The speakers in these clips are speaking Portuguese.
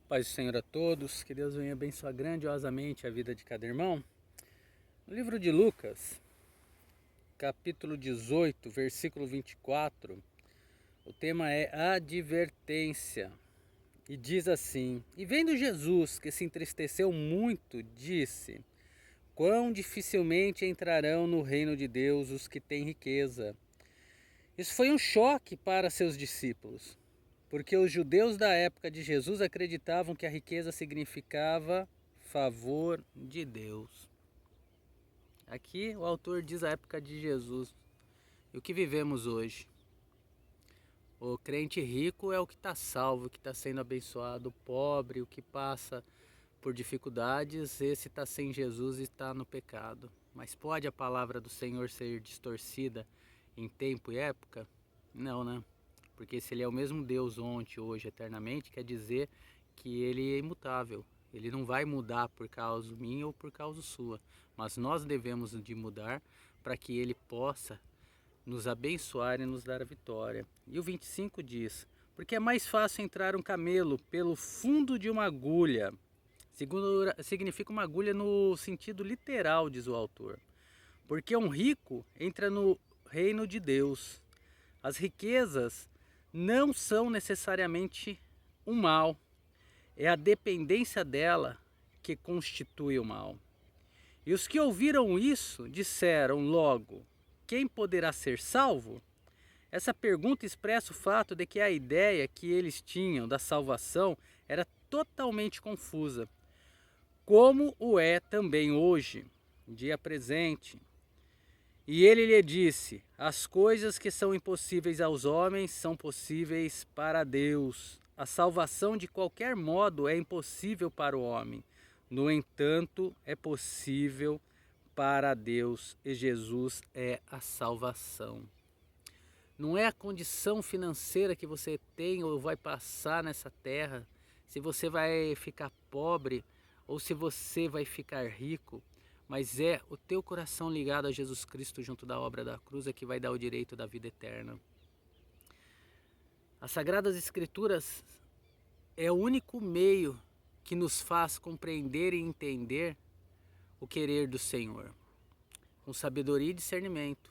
Paz do Senhor a todos, que Deus venha abençoar grandiosamente a vida de cada irmão. No livro de Lucas, capítulo 18, versículo 24, o tema é advertência. E diz assim: E vendo Jesus, que se entristeceu muito, disse: Quão dificilmente entrarão no reino de Deus os que têm riqueza. Isso foi um choque para seus discípulos, porque os judeus da época de Jesus acreditavam que a riqueza significava favor de Deus. Aqui o autor diz a época de Jesus e o que vivemos hoje. O crente rico é o que está salvo, o que está sendo abençoado. O pobre, o que passa por dificuldades, esse está sem Jesus e está no pecado. Mas pode a palavra do Senhor ser distorcida em tempo e época? Não, né? Porque se ele é o mesmo Deus ontem, hoje, eternamente, quer dizer que ele é imutável. Ele não vai mudar por causa minha ou por causa sua. Mas nós devemos de mudar para que ele possa nos abençoar e nos dar a vitória. E o 25 diz: Porque é mais fácil entrar um camelo pelo fundo de uma agulha. Significa uma agulha no sentido literal, diz o autor. Porque um rico entra no reino de Deus. As riquezas não são necessariamente um mal. É a dependência dela que constitui o mal. E os que ouviram isso disseram logo: Quem poderá ser salvo? Essa pergunta expressa o fato de que a ideia que eles tinham da salvação era totalmente confusa, como o é também hoje, dia presente. E ele lhe disse: As coisas que são impossíveis aos homens são possíveis para Deus. A salvação de qualquer modo é impossível para o homem. No entanto, é possível para Deus, e Jesus é a salvação. Não é a condição financeira que você tem ou vai passar nessa terra, se você vai ficar pobre ou se você vai ficar rico, mas é o teu coração ligado a Jesus Cristo junto da obra da cruz é que vai dar o direito da vida eterna. As Sagradas Escrituras é o único meio que nos faz compreender e entender o querer do Senhor, com sabedoria e discernimento,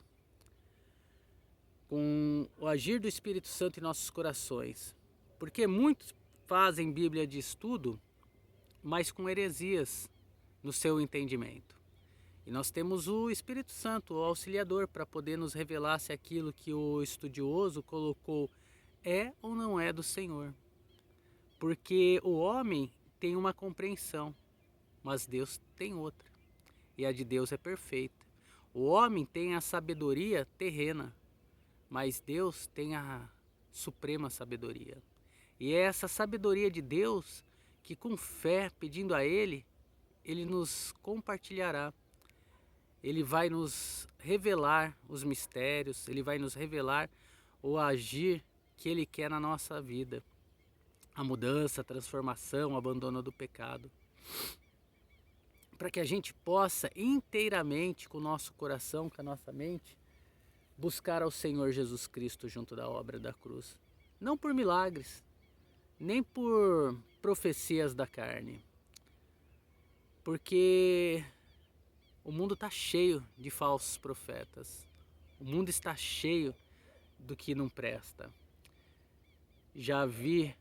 com o agir do Espírito Santo em nossos corações. Porque muitos fazem Bíblia de estudo, mas com heresias no seu entendimento. E nós temos o Espírito Santo, o auxiliador, para poder nos revelar se aquilo que o estudioso colocou é ou não é do Senhor. Porque o homem tem uma compreensão, mas Deus tem outra. E a de Deus é perfeita. O homem tem a sabedoria terrena, mas Deus tem a suprema sabedoria. E é essa sabedoria de Deus que, com fé, pedindo a Ele, Ele nos compartilhará. Ele vai nos revelar os mistérios, Ele vai nos revelar o agir que Ele quer na nossa vida. A mudança, a transformação, o abandono do pecado. Para que a gente possa inteiramente, com o nosso coração, com a nossa mente, buscar ao Senhor Jesus Cristo junto da obra da cruz. Não por milagres, nem por profecias da carne. Porque o mundo está cheio de falsos profetas. O mundo está cheio do que não presta. Já vi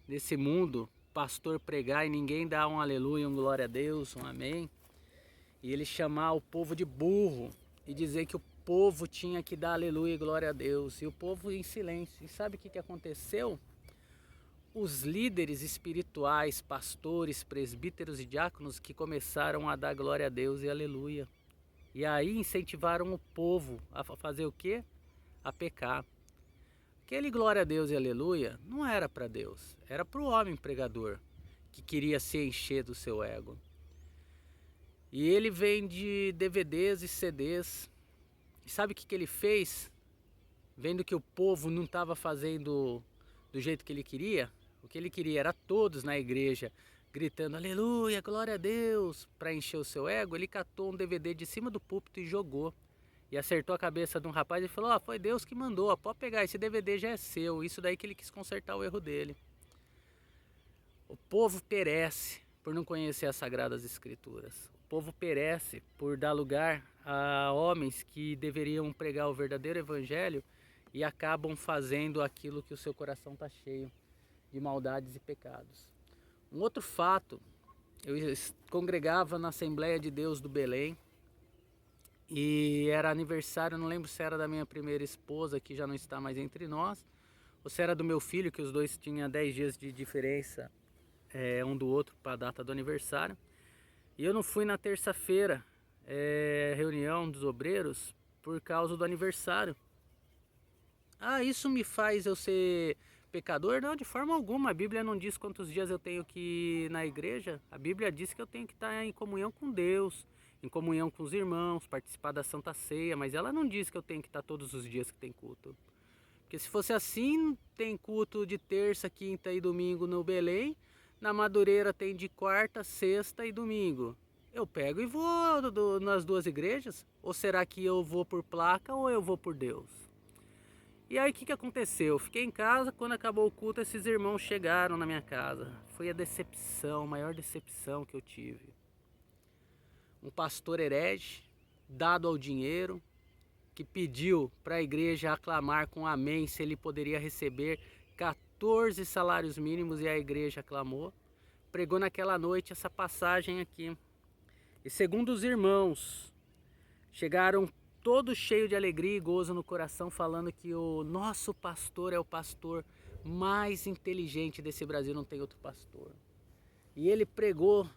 nesse mundo pastor pregar e ninguém dá um aleluia, um glória a Deus, um amém. E ele chamar o povo de burro e dizer que o povo tinha que dar aleluia e glória a Deus. E o povo em silêncio. E sabe o que aconteceu? Os líderes espirituais, pastores, presbíteros e diáconos que começaram a dar glória a Deus e aleluia. E aí incentivaram o povo a fazer o quê? A pecar. Aquele glória a Deus e aleluia não era para Deus, era para o homem pregador que queria se encher do seu ego. E ele vende DVDs e CDs. E sabe o que ele fez? Vendo que o povo não estava fazendo do jeito que ele queria, o que ele queria era todos na igreja gritando aleluia, glória a Deus, para encher o seu ego. Ele catou um DVD de cima do púlpito e jogou. E acertou a cabeça de um rapaz e falou: foi Deus que mandou, pode pegar, esse DVD já é seu. Isso daí que ele quis consertar o erro dele. povo perece por não conhecer as Sagradas Escrituras. O povo perece por dar lugar a homens que deveriam pregar o verdadeiro evangelho e acabam fazendo aquilo que o seu coração está cheio de maldades e pecados. Um outro fato, eu congregava na Assembleia de Deus do Belém e era aniversário, não lembro se era da minha primeira esposa, que já não está mais entre nós, ou se era do meu filho, que os dois tinham 10 dias de diferença um do outro para a data do aniversário. E eu não fui na terça-feira, reunião dos obreiros, por causa do aniversário. Ah, isso me faz eu ser pecador? Não, de forma alguma. A Bíblia não diz quantos dias eu tenho que ir na igreja. A Bíblia diz que eu tenho que estar em comunhão com Deus, em comunhão com os irmãos, participar da Santa Ceia, mas ela não diz que eu tenho que estar todos os dias que tem culto. Porque se fosse assim, tem culto de terça, quinta e domingo no Belém, na Madureira tem de quarta, sexta e domingo. Eu pego e vou nas duas igrejas? Ou será que eu vou por placa ou eu vou por Deus? E aí o que aconteceu? Eu fiquei em casa, quando acabou o culto, esses irmãos chegaram na minha casa. Foi a decepção, a maior decepção que eu tive. Um pastor herege, dado ao dinheiro, que pediu para a igreja aclamar com amém se ele poderia receber 14 salários mínimos, e a igreja aclamou. Pregou naquela noite essa passagem aqui. E segundo os irmãos, chegaram todos cheios de alegria e gozo no coração, falando que o nosso pastor é o pastor mais inteligente desse Brasil, não tem outro pastor. E ele pregou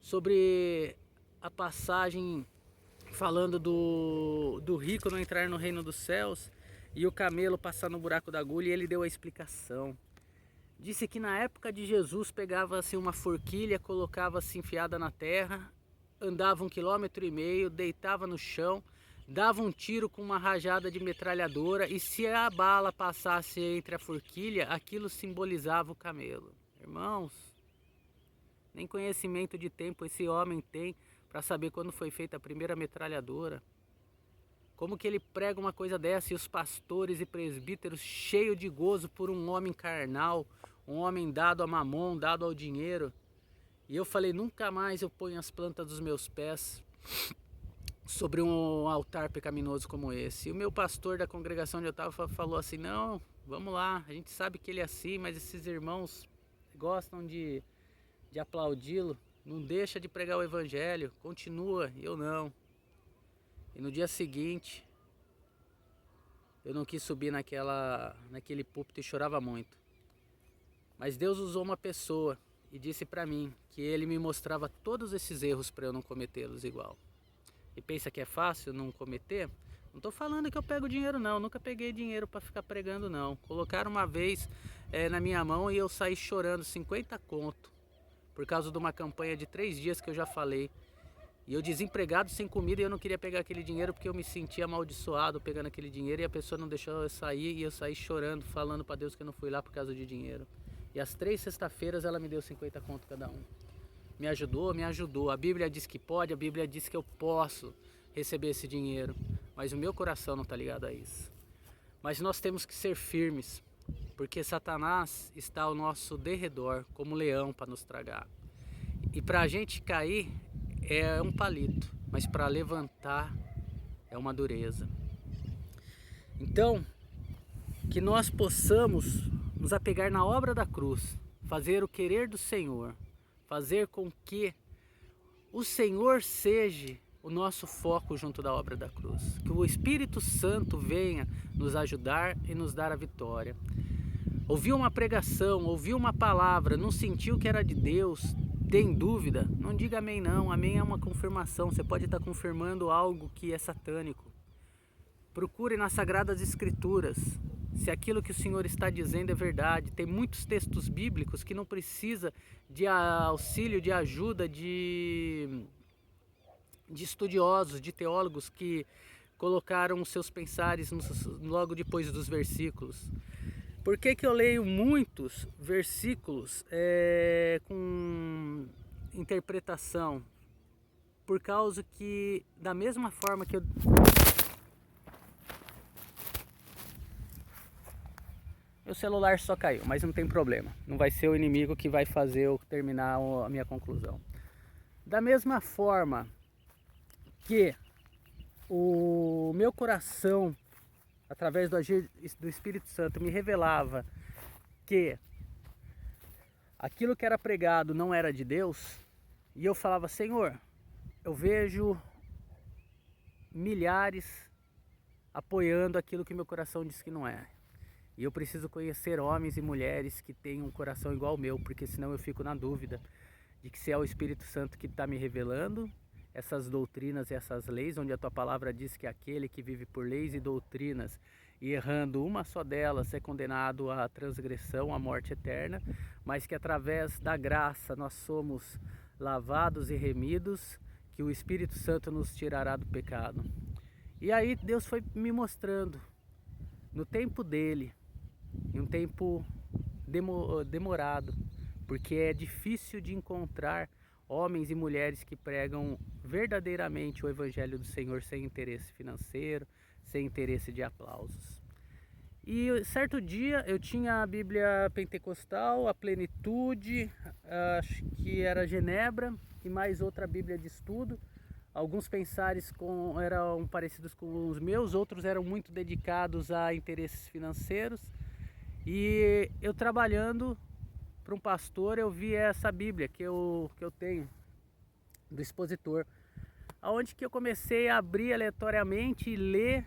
sobre a passagem falando do rico não entrar no reino dos céus e o camelo passar no buraco da agulha, e ele deu a explicação. Disse que na época de Jesus pegava-se uma forquilha, colocava-se enfiada na terra, andava 1,5 km, deitava no chão, dava um tiro com uma rajada de metralhadora, e se a bala passasse entre a forquilha, aquilo simbolizava o camelo. Irmãos, nem conhecimento de tempo esse homem tem para saber quando foi feita a primeira metralhadora. Como que ele prega uma coisa dessa, e os pastores e presbíteros cheios de gozo por um homem carnal, um homem dado a mamon, dado ao dinheiro. E eu falei, nunca mais eu ponho as plantas dos meus pés sobre um altar pecaminoso como esse. E o meu pastor da congregação onde eu estava falou assim, não, vamos lá, a gente sabe que ele é assim, mas esses irmãos gostam de aplaudi-lo. Não deixa de pregar o evangelho, continua. E eu não. E no dia seguinte, eu não quis subir naquele púlpito e chorava muito. Mas Deus usou uma pessoa e disse para mim que ele me mostrava todos esses erros para eu não cometê-los igual. E pensa que é fácil não cometer? Não estou falando que eu pego dinheiro não, nunca peguei dinheiro para ficar pregando não. Colocaram uma vez na minha mão e eu saí chorando 50 conto. Por causa de uma campanha de 3 dias que eu já falei. E eu desempregado, sem comida, e eu não queria pegar aquele dinheiro porque eu me sentia amaldiçoado pegando aquele dinheiro, e a pessoa não deixou eu sair, e eu saí chorando, falando para Deus que eu não fui lá por causa de dinheiro. E às 3 sexta-feiras ela me deu 50 conto cada um. Me ajudou, me ajudou. A Bíblia diz que pode, a Bíblia diz que eu posso receber esse dinheiro. Mas o meu coração não está ligado a isso. Mas nós temos que ser firmes, porque Satanás está ao nosso derredor como leão para nos tragar. E para a gente cair é um palito, mas para levantar é uma dureza. Então, que nós possamos nos apegar na obra da cruz, fazer o querer do Senhor, fazer com que o Senhor seja o nosso foco junto da obra da cruz. Que o Espírito Santo venha nos ajudar e nos dar a vitória. Ouviu uma pregação, ouviu uma palavra, não sentiu que era de Deus, tem dúvida? Não diga amém não, amém é uma confirmação, você pode estar confirmando algo que é satânico. Procure nas Sagradas Escrituras se aquilo que o Senhor está dizendo é verdade. Tem muitos textos bíblicos que não precisa de auxílio, de ajuda, de estudiosos, de teólogos que colocaram os seus pensares logo depois dos versículos. Por que eu leio muitos versículos com interpretação? Por causa que, da mesma forma que eu... Meu celular só caiu, mas não tem problema. Não vai ser o inimigo que vai fazer eu terminar a minha conclusão. Da mesma forma que o meu coração, através do agir do Espírito Santo, me revelava que aquilo que era pregado não era de Deus, e eu falava: Senhor, eu vejo milhares apoiando aquilo que meu coração diz que não é. E eu preciso conhecer homens e mulheres que têm um coração igual ao meu, porque senão eu fico na dúvida de que se é o Espírito Santo que está me revelando essas doutrinas e essas leis, onde a tua palavra diz que aquele que vive por leis e doutrinas e errando uma só delas é condenado à transgressão, à morte eterna, mas que através da graça nós somos lavados e remidos, que o Espírito Santo nos tirará do pecado. E aí Deus foi me mostrando, no tempo dele, em um tempo demorado, porque é difícil de encontrar homens e mulheres que pregam verdadeiramente o Evangelho do Senhor sem interesse financeiro, sem interesse de aplausos. E certo dia eu tinha a Bíblia Pentecostal, a Plenitude, acho que era Genebra, e mais outra Bíblia de estudo. Alguns pensares eram parecidos com os meus, outros eram muito dedicados a interesses financeiros. E eu trabalhando para um pastor, eu vi essa Bíblia que eu tenho, do expositor, aonde que eu comecei a abrir aleatoriamente e ler,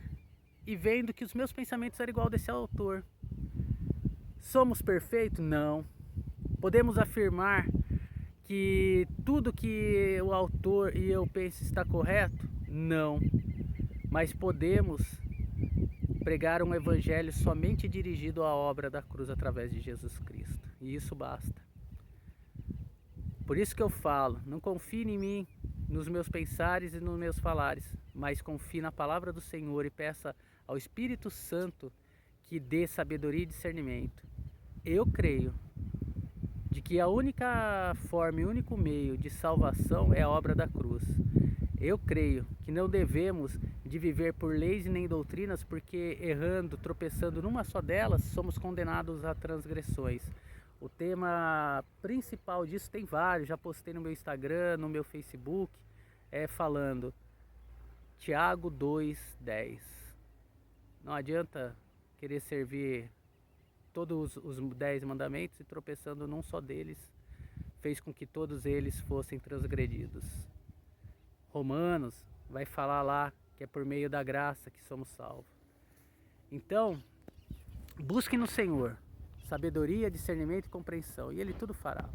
e vendo que os meus pensamentos eram igual desse autor. Somos perfeitos? Não. Podemos afirmar que tudo que o autor e eu penso está correto? Não. Mas podemos pregar um evangelho somente dirigido à obra da cruz através de Jesus Cristo. E isso basta. Por isso que eu falo, não confie em mim, nos meus pensares e nos meus falares, mas confie na palavra do Senhor e peça ao Espírito Santo que dê sabedoria e discernimento. Eu creio de que a única forma e o único meio de salvação é a obra da cruz. Eu creio que não devemos de viver por leis e nem doutrinas, porque errando, tropeçando numa só delas, somos condenados a transgressões. O tema principal disso tem vários, já postei no meu Instagram, no meu Facebook, falando Tiago 2:10. Não adianta querer servir todos os 10 mandamentos e tropeçando num só deles, fez com que todos eles fossem transgredidos. Romanos vai falar lá que é por meio da graça que somos salvos. Então, busque no Senhor sabedoria, discernimento e compreensão, e Ele tudo fará.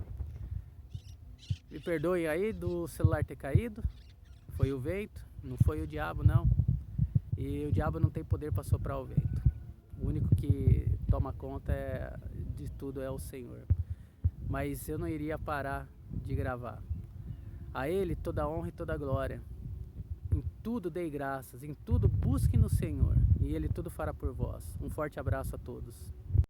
Me perdoem aí do celular ter caído, foi o vento, não foi o diabo não, e o diabo não tem poder para soprar o vento. O único que toma conta de tudo é o Senhor. Mas eu não iria parar de gravar. A Ele toda honra e toda glória. Em tudo dei graças, em tudo busque no Senhor, e Ele tudo fará por vós. Um forte abraço a todos.